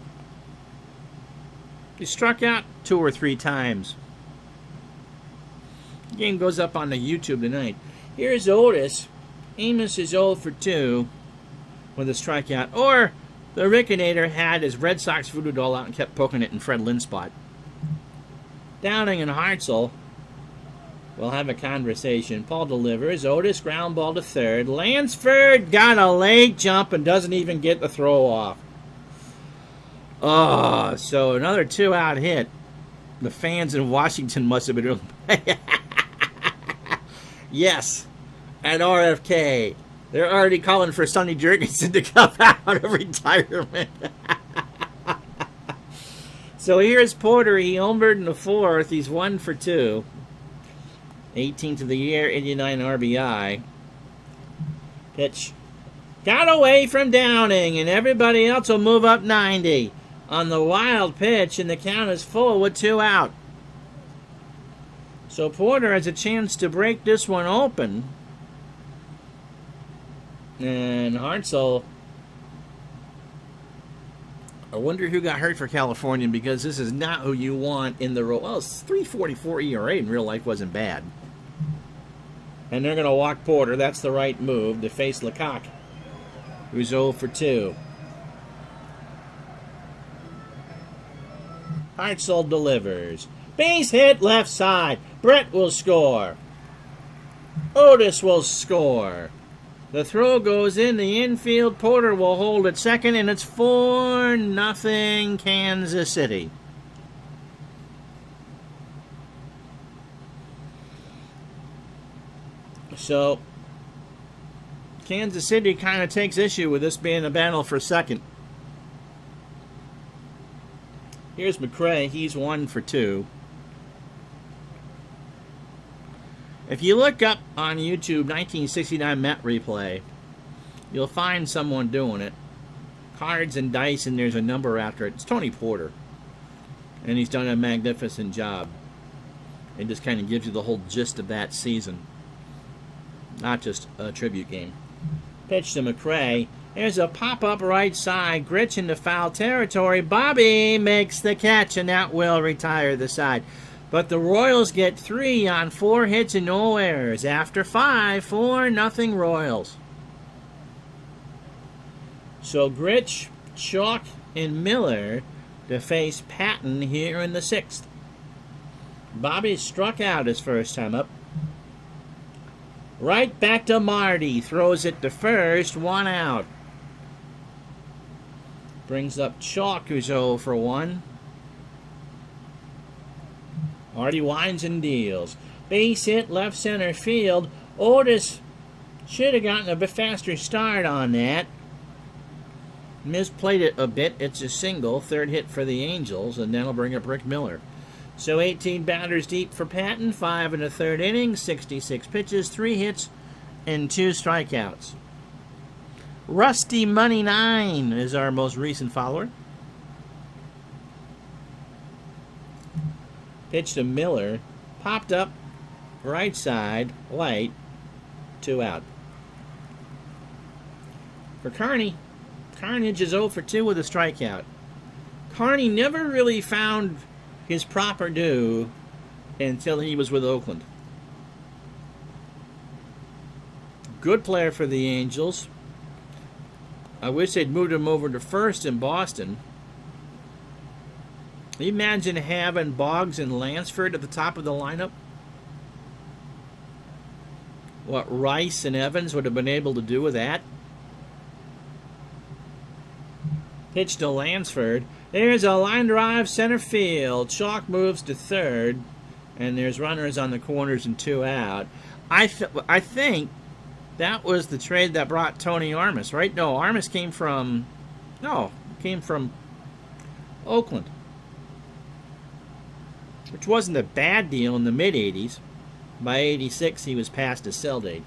He struck out 2 or 3 times. The game goes up on the YouTube tonight. Here's Otis. Amos is 0 for 2 with a strikeout. Or the Rickinator had his Red Sox voodoo doll out and kept poking it in Fred Lynn's spot. Downing and Hartzell will have a conversation. Paul delivers. Otis ground ball to third. Lansford got a late jump and doesn't even get the throw off. Oh, so another 2-out hit. The fans in Washington must have been doing. Yes, at RFK. They're already calling for Sonny Jurgensen to come out of retirement. So here's Porter. He homered in the 4th. He's 1 for 2. 18th of the year, 89 RBI. Pitch. Got away from Downing, and everybody else will move up 90 on the wild pitch, and the count is full with 2 out. So Porter has a chance to break this one open. And Hartzell, I wonder who got hurt for California, because this is not who you want in the role. Well, it's 3.44 ERA in real life wasn't bad. And they're going to walk Porter. That's the right move to face Lecoq, who's 0 for 2. Hartzell delivers. Base hit left side. Brett will score. Otis will score. The throw goes in the infield. Porter will hold at second, and it's 4-0 Kansas City. So, Kansas City kind of takes issue with this being a battle for second. Here's McRae. He's 1 for 2. If you look up on YouTube 1969 Met replay, you'll find someone doing it. Cards and dice, and there's a number after it. It's Tony Porter. And he's done a magnificent job. It just kind of gives you the whole gist of that season. Not just a tribute game. Pitch to McRae. There's a pop-up right side. Gritch into foul territory. Bobby makes the catch, and that will retire the side. But the Royals get 3 on 4 hits and no errors. After 5, 4-0 Royals. So Gritch, Chalk, and Miller to face Patton here in the 6th. Bobby struck out his first time up. Right back to Marty. Throws it to first. 1 out. Brings up Chalk, who's 0 for 1. Marty winds and deals. Base hit left center field. Otis should have gotten a bit faster start on that. Misplayed it a bit. It's a single. 3rd hit for the Angels, and that'll bring up Rick Miller. So 18 batters deep for Patton. 5 in the 3rd inning. 66 pitches. 3 hits and 2 strikeouts. Rusty Money 9 is our most recent follower. Pitch to Miller. Popped up. Right side. Light. 2 out. For Carney. Carnage is 0 for 2 with a strikeout. Carney never really found his proper due until he was with Oakland. Good player for the Angels. I wish they'd moved him over to first in Boston. you imagine having Boggs and Lansford at the top of the lineup? What Rice and Evans would have been able to do with that? Pitch to Lansford. There's a line drive center field. Chalk moves to third. And there's runners on the corners and 2 out. I think that was the trade that brought Tony Armas, right? No, Armas came from Oakland. Which wasn't a bad deal in the mid-'80s. By 86, he was past his sell date.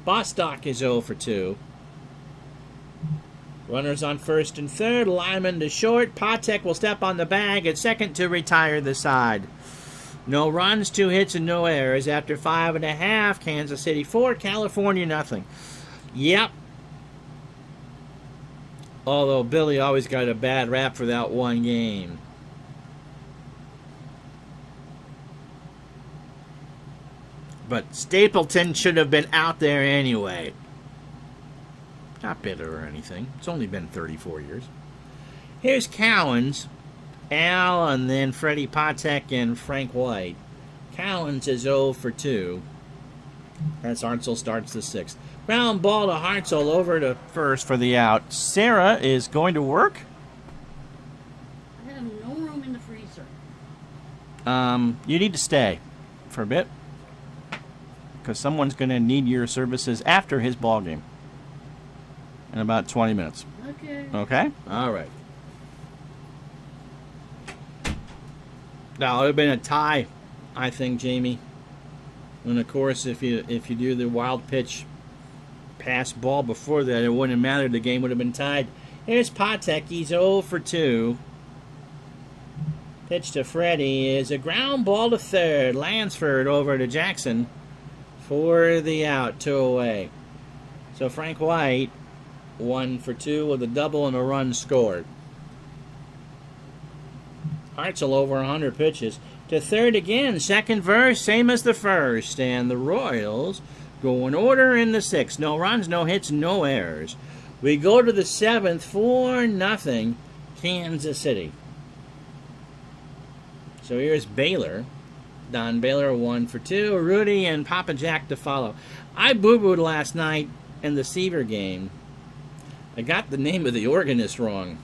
Bostock is 0 for 2. Runners on first and third. Lyman to short. Patek will step on the bag at second to retire the side. No runs, 2 hits, and no errors. After 5.5, Kansas City 4, California nothing. Yep. Although Billy always got a bad rap for that one game. But Stapleton should have been out there anyway. Not bitter or anything. It's only been 34 years. Here's Cowens, Al, and then Freddie Patek and Frank White. Cowens is 0 for 2. As Hartzell starts the 6th. Ground ball to Hartzell over to first for the out. Sarah is going to work. I have no room in the freezer. You need to stay for a bit. Because someone's going to need your services after his ball game. In about 20 minutes. Okay. Okay? All right. Now, it would have been a tie, I think, Jamie. And, of course, if you do the wild pitch pass ball before that, it wouldn't have mattered. The game would have been tied. Here's Patek. He's 0 for 2. Pitch to Freddie is a ground ball to third. Lansford over to Jackson for the out, 2 away. So Frank White, 1 for 2 with a double and a run scored. Hartzell over 100 pitches. To third again, second verse, same as the first. And the Royals go in order in the 6th. No runs, no hits, no errors. We go to the 7th, 4-0, Kansas City. So here's Baylor. Don Baylor, 1 for 2. Rudy and Papa Jack to follow. I boo-booed last night in the Seaver game. I got the name of the organist wrong.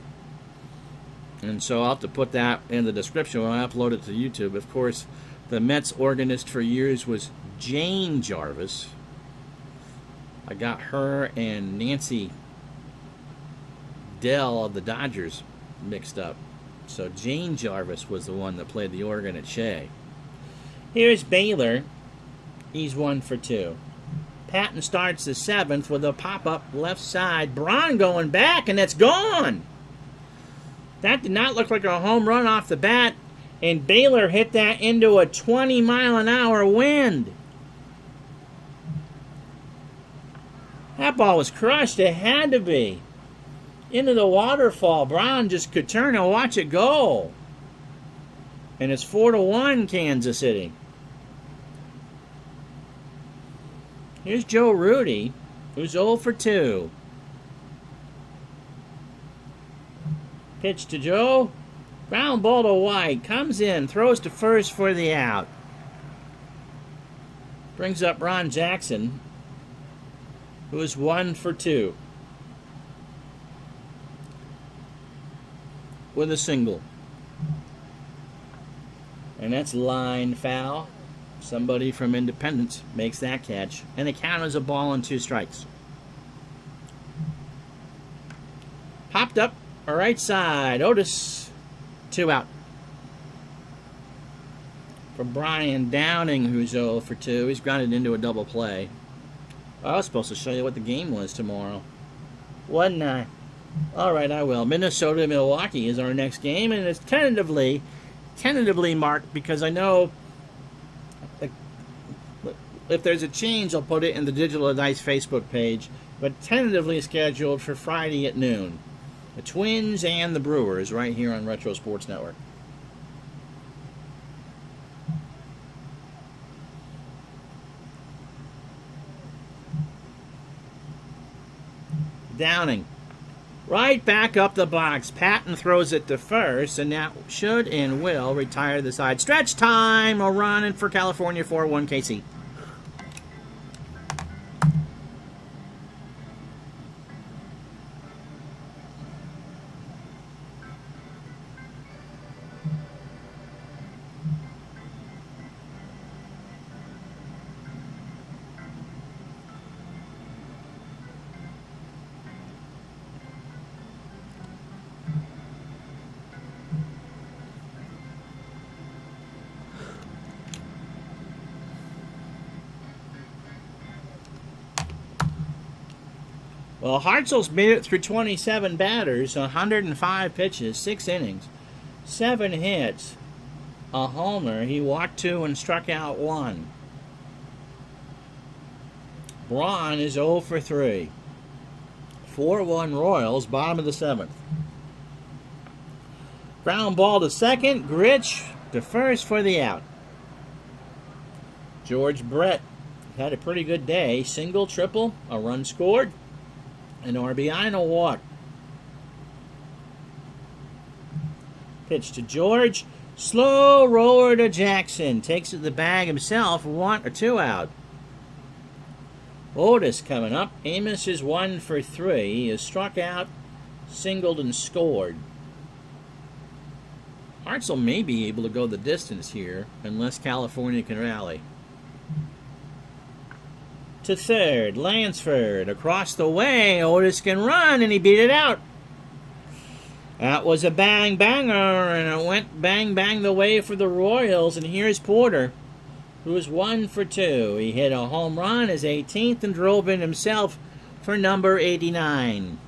And so I'll have to put that in the description when I upload it to YouTube. Of course, the Mets organist for years was Jane Jarvis. I got her and Nancy Dell of the Dodgers mixed up. So Jane Jarvis was the one that played the organ at Shea. Here's Baylor. He's 1 for 2. Patton starts the 7th with a pop-up left side. Braun going back, and it's gone. That did not look like a home run off the bat, and Baylor hit that into a 20-mile-an-hour wind. That ball was crushed. It had to be. Into the waterfall. Braun just could turn and watch it go. And it's 4-1 Kansas City. Here's Joe Rudy, who's 0 for 2. Pitch to Joe. Ground ball to White. Comes in, throws to first for the out. Brings up Ron Jackson, who is 1 for 2. With a single. And that's line foul. Somebody from Independence makes that catch. And the count is a ball and 2 strikes. Popped up, right side. Otis, 2 out. For Brian Downing, who's 0 for 2. He's grounded into a double play. I was supposed to show you what the game was tomorrow. Wasn't I? All right, I will. Minnesota-Milwaukee is our next game, and it's tentatively marked because I know if there's a change, I'll put it in the Digital Dice Facebook page, but tentatively scheduled for Friday at noon. The Twins and the Brewers right here on Retro Sports Network. Downing. Right back up the box. Patton throws it to first, and that should and will retire the side. Stretch time. A run in for California 4-1 KC. Well, Hartzell's made it through 27 batters, 105 pitches, 6 innings, 7 hits, a homer. He walked 2 and struck out 1. Braun is 0 for 3. 4-1 Royals, bottom of the 7th. Ground ball to second, Grich to first for the out. George Brett had a pretty good day. Single, triple, a run scored, an RBI and a walk. Pitch to George. Slow roller to Jackson. Takes it to the bag himself. 1 or 2 out. Otis coming up. Amos is 1 for 3. He is struck out, singled, and scored. Hartzell may be able to go the distance here unless California can rally. To third, Lansford. Across the way, Otis can run, and he beat it out. That was a bang-banger, and it went bang-bang the way for the Royals. And here's Porter, who is 1 for 2. He hit a home run, his 18th, and drove in himself for number 89.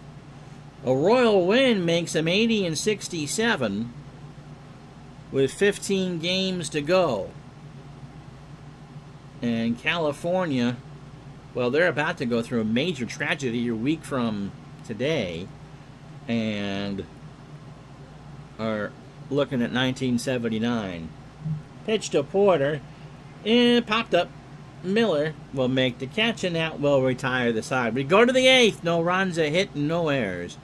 A Royal win makes him 80 and 67 with 15 games to go. And California, well, they're about to go through a major tragedy a week from today, and are looking at 1979. Pitch to Porter, and popped up. Miller will make the catch, and that will retire the side. We go to the 8th. No runs, a hit, and no errors.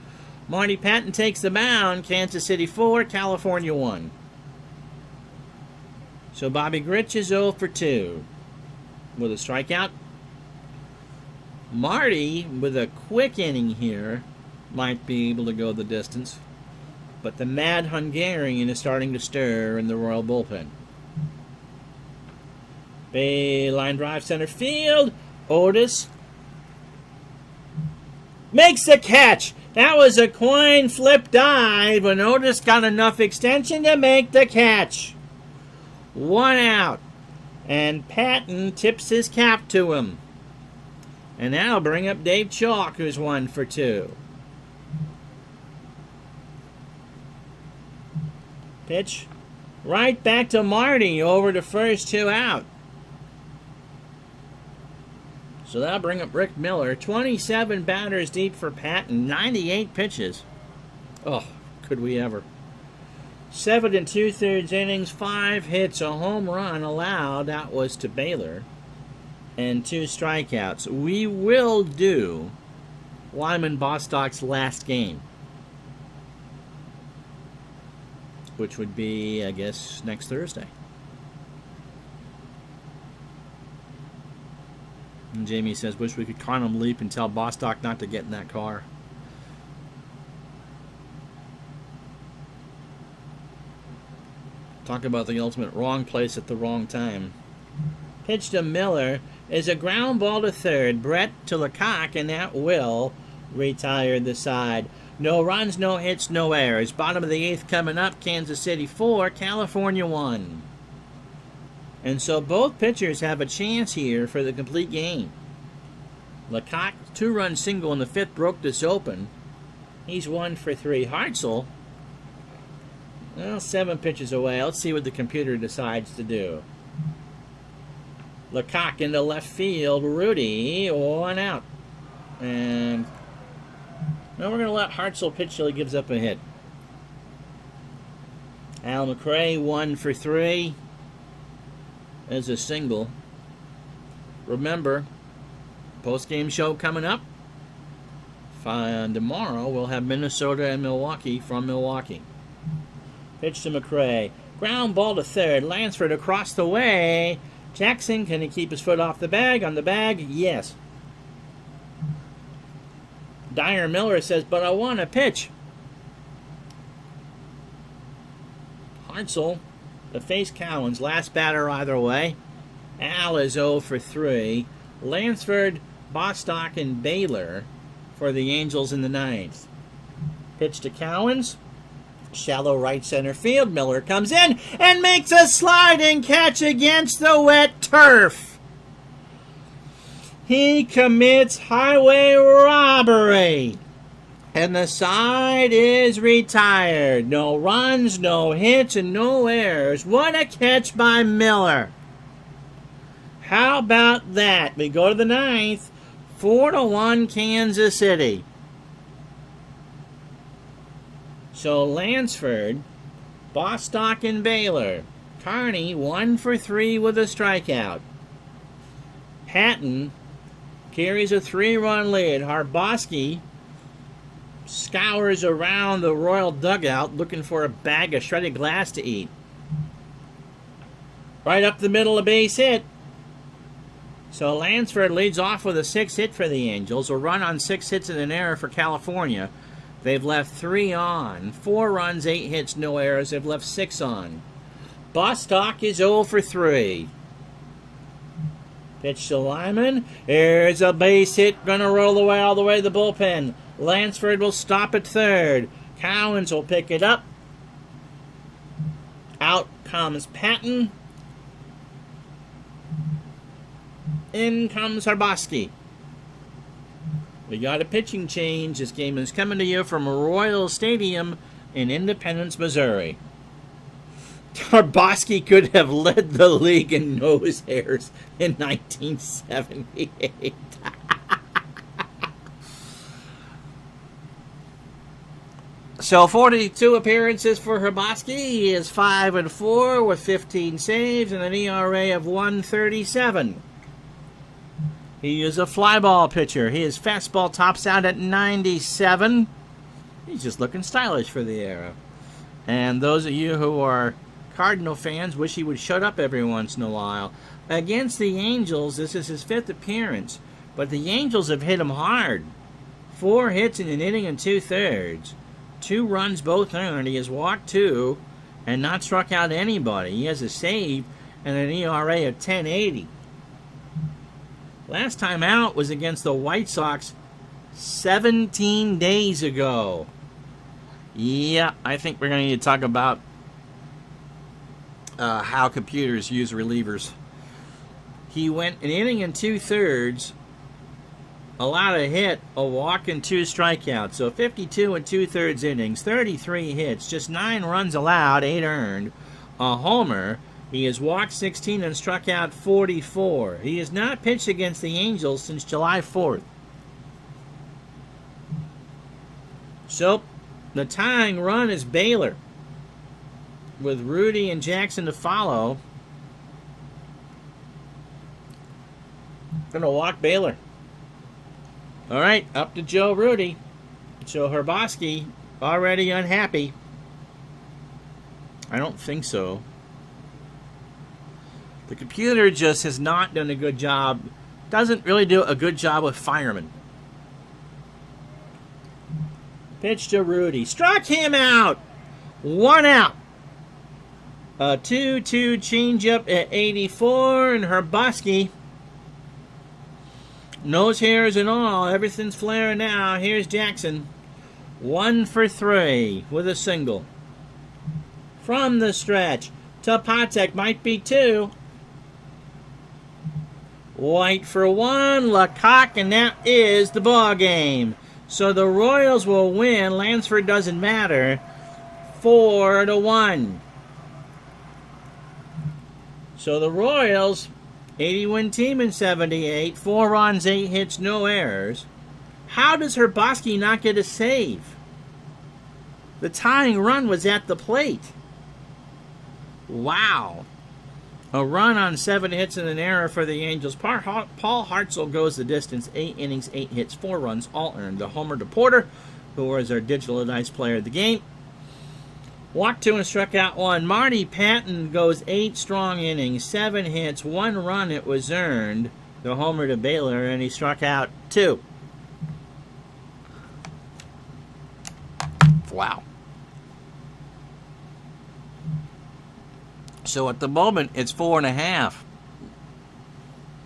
Marty Patton takes the mound. Kansas City 4, California 1. So Bobby Grich is 0 for 2 with a strikeout. Marty, with a quick inning here, might be able to go the distance. But the mad Hungarian is starting to stir in the Royal bullpen. Bay line drive center field. Otis makes the catch. That was a coin flip dive, and Otis got enough extension to make the catch. 1 out. And Patton tips his cap to him. And that'll bring up Dave Chalk, who's 1 for 2. Pitch right back to Marty over to first, 2 out. So that'll bring up Rick Miller. 27 batters deep for Patton. 98 pitches. Oh, could we ever. 7 2/3 innings, 5 hits, a home run allowed. That was to Baylor. And 2 strikeouts. We will do Wyman Bostock's last game, which would be, I guess, next Thursday. And Jamie says, wish we could quantum leap and tell Bostock not to get in that car. Talk about the ultimate wrong place at the wrong time. Pitch to Miller is a ground ball to third. Brett to Lecoq, and that will retire the side. No runs, no hits, no errors. Bottom of the 8th coming up. Kansas City 4, California 1. And so both pitchers have a chance here for the complete game. Lecoq, 2-run single in the 5th, broke this open. He's 1 for 3. Hartzell, well, 7 pitches away. Let's see what the computer decides to do. Lecoq into left field. Rudy, 1 out. And now we're going to let Hartzell pitch till he gives up a hit. Al McRae, 1 for 3. As a single. Remember, post-game show coming up. Tomorrow we'll have Minnesota and Milwaukee from Milwaukee. Pitch to McRae. Ground ball to third. Lansford across the way. Jackson, can he keep his foot off the bag? On the bag? Yes. Dyer Miller says, but I want to pitch. Hartzell to face Cowens. Last batter either way. Al is 0 for 3. Lansford, Bostock, and Baylor for the Angels in the ninth. Pitch to Cowens. Shallow right center field. Miller comes in and makes a sliding catch against the wet turf. He commits highway robbery. And the side is retired. No runs, no hits, and no errors. What a catch by Miller. How about that? We go to the ninth. 4-1 Kansas City. So Lansford, Bostock, and Baylor. Carney 1 for 3 with a strikeout. Patton carries a 3-run lead. Harbosky scours around the Royal dugout looking for a bag of shredded glass to eat. Right up the middle, a base hit. So Lansford leads off with a 6 hit for the Angels. A run on 6 hits and an error for California. They've left 3 on. 4 runs, 8 hits, no errors. They've left 6 on. Bostock is 0 for 3. Pitch to Lyman. Here's a base hit. Gonna roll away all the way to the bullpen. Lansford will stop at third. Cowens will pick it up. Out comes Patton. In comes Harbosky. We got a pitching change. This game is coming to you from Royal Stadium in Independence, Missouri. Harbosky could have led the league in nose hairs in 1978. So 42 appearances for Harbosky. He is 5-4 with 15 saves and an ERA of 1.37. He is a fly ball pitcher. His fastball tops out at 97. He's just looking stylish for the era. And those of you who are Cardinal fans wish he would shut up every once in a while. Against the Angels, this is his 5th appearance. But the Angels have hit him hard. 4 hits in an inning and 2/3. 2 runs both earned. He has walked 2 and not struck out anybody. He has a save and an ERA of 10.80. Last time out was against the White Sox 17 days ago. Yeah, I think we're going to need to talk about how computers use relievers. He went an inning and 2/3, allowed a hit, a walk, and 2 strikeouts. So 52 and 2/3 innings, 33 hits, just 9 runs allowed, 8 earned, a homer. He has walked 16 and struck out 44. He has not pitched against the Angels since July 4th. So, the tying run is Baylor, with Rudy and Jackson to follow. Going to walk Baylor. All right, up to Joe Rudy. So Harbosky already unhappy. I don't think so. The computer just has not done a good job. Doesn't really do a good job with firemen. Pitch to Rudy. Struck him out. 1 out. A 2-2 changeup at 84, and Harbosky, nose hairs and all, everything's flaring now. Here's Jackson. 1 for 3 with a single. From the stretch, Topatek might be 2. White for 1, Lecoq, and that is the ball game. So the Royals will win. Lansford doesn't matter. 4-1. So the Royals, 80-win team in 78, 4 runs, 8 hits, no errors. How does Harbosky not get a save? The tying run was at the plate. Wow. A run on 7 hits and an error for the Angels. Paul Hartzell goes the distance. 8 innings, 8 hits, 4 runs, all earned. The homer to Porter, who was our digital dice player of the game. Walked 2 and struck out 1. Marty Patton goes 8 strong innings, 7 hits, 1 run. It was earned. The homer to Baylor, and he struck out 2. Wow. So at the moment, it's 4.5.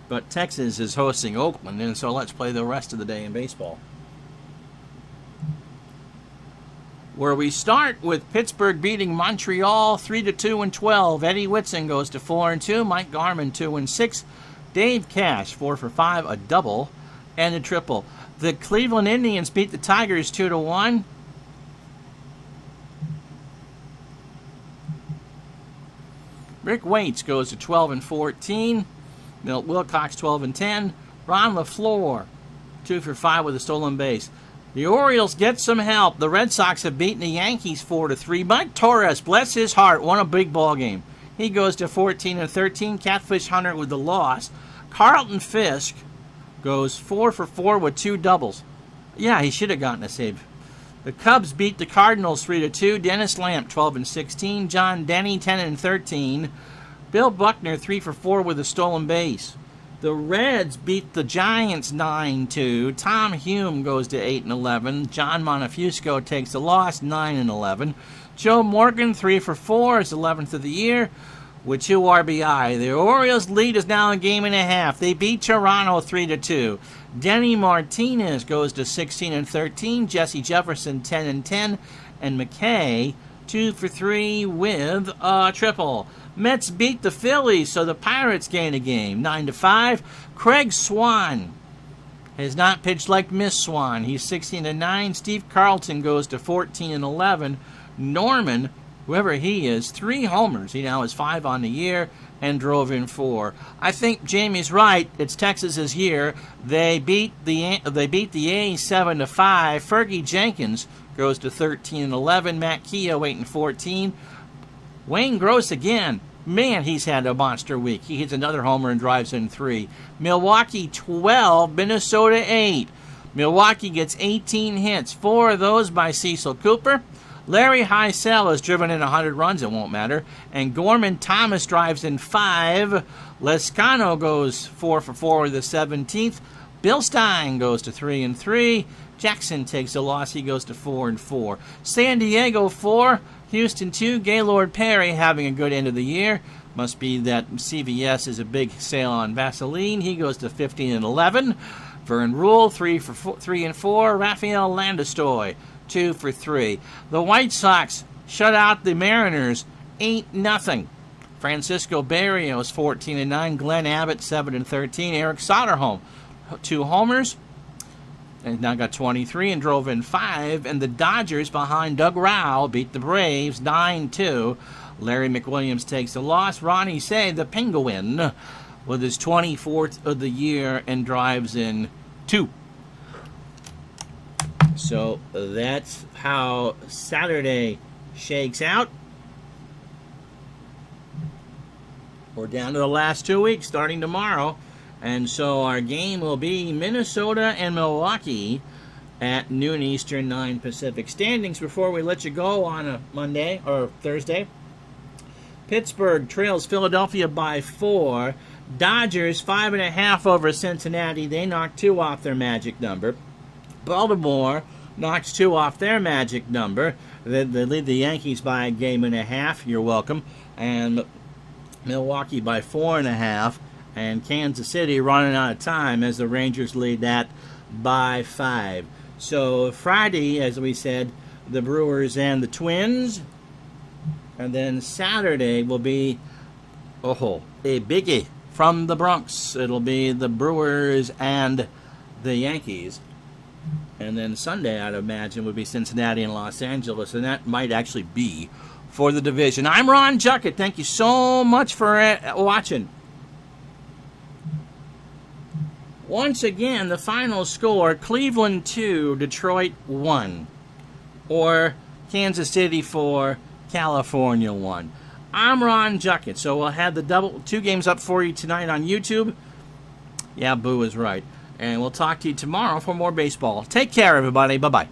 But Texas is hosting Oakland, and so let's play the rest of the day in baseball. Where we start with Pittsburgh beating Montreal 3-2 and 12. Eddie Whitson goes to 4-2. Mike Garman 2-6. Dave Cash 4 for 5, a double and a triple. The Cleveland Indians beat the Tigers 2-1. Rick Waits goes to 12 and 14. Milt Wilcox 12 and 10. Ron LaFleur 2 for 5 with a stolen base. The Orioles get some help. The Red Sox have beaten the Yankees 4-3. Mike Torres, bless his heart, won a big ball game. He goes to 14 and 13. Catfish Hunter with the loss. Carlton Fisk goes 4 for 4 with 2 doubles. Yeah, he should have gotten a save. The Cubs beat the Cardinals 3-2. Dennis Lamp 12 and 16. John Denny 10 and 13. Bill Buckner 3 for 4 with a stolen base. The Reds beat the Giants 9-2. Tom Hume goes to 8 and 11. John Monefusco takes the loss 9 and 11. Joe Morgan 3 for 4, his 11th of the year with 2 RBI. The Orioles lead is now a game and a half. They beat Toronto 3-2. Denny Martinez goes to 16 and 13. Jesse Jefferson 10 and 10, and McKay 2 for 3 with a triple. Mets beat the Phillies, so the Pirates gain a game 9-5. Craig Swan has not pitched like Miss Swan. He's 16 and 9. Steve Carlton goes to 14 and 11. Norman, whoever he is, 3 homers. He now has 5 on the year and drove in 4. I think Jamie's right. It's Texas's year. They beat the A's 7-5. Fergie Jenkins goes to 13 and 11. Matt Keogh 8 and 14. Wayne Gross again. Man, he's had a monster week. He hits another homer and drives in 3. Milwaukee 12, Minnesota 8. Milwaukee gets 18 hits, 4 of those by Cecil Cooper. Larry Heisel has driven in 100 runs, it won't matter. And Gorman Thomas drives in 5. Lescano goes 4 for 4 with the 17th. Bill Stein goes to 3 and 3. Jackson takes a loss. He goes to 4 and 4. San Diego 4. Houston 2. Gaylord Perry having a good end of the year. Must be that CVS is a big sale on Vaseline. He goes to 15 and 11. Vern Rule 3 and 4. Rafael Landestoy 2 for 3. The White Sox shut out the Mariners 8-0. Francisco Barrios 14 and 9. Glenn Abbott 7 and 13. Eric Soderholm 2 homers and now got 23 and drove in 5. And the Dodgers behind Doug Rowell beat the Braves 9-2. Larry McWilliams takes the loss. Ronnie Say, the Penguin, with his 24th of the year and drives in 2. So that's how Saturday shakes out. We're down to the last 2 weeks starting tomorrow. And so our game will be Minnesota and Milwaukee at noon Eastern, 9 Pacific. Standings before we let you go on a Monday or Thursday. Pittsburgh trails Philadelphia by 4. Dodgers 5.5 over Cincinnati. They knocked 2 off their magic number. Baltimore knocks 2 off their magic number. They lead the Yankees by a game and a half. You're welcome. And Milwaukee by 4.5. And Kansas City running out of time as the Rangers lead that by 5. So Friday, as we said, the Brewers and the Twins. And then Saturday will be, a biggie from the Bronx. It'll be the Brewers and the Yankees. And then Sunday, I'd imagine, would be Cincinnati and Los Angeles. And that might actually be for the division. I'm Ron Juckett. Thank you so much for watching. Once again, the final score, Cleveland 2, Detroit 1. Or Kansas City 4, California 1. I'm Ron Juckett. So we'll have the two games up for you tonight on YouTube. Yeah, Boo is right. And we'll talk to you tomorrow for more baseball. Take care, everybody. Bye-bye.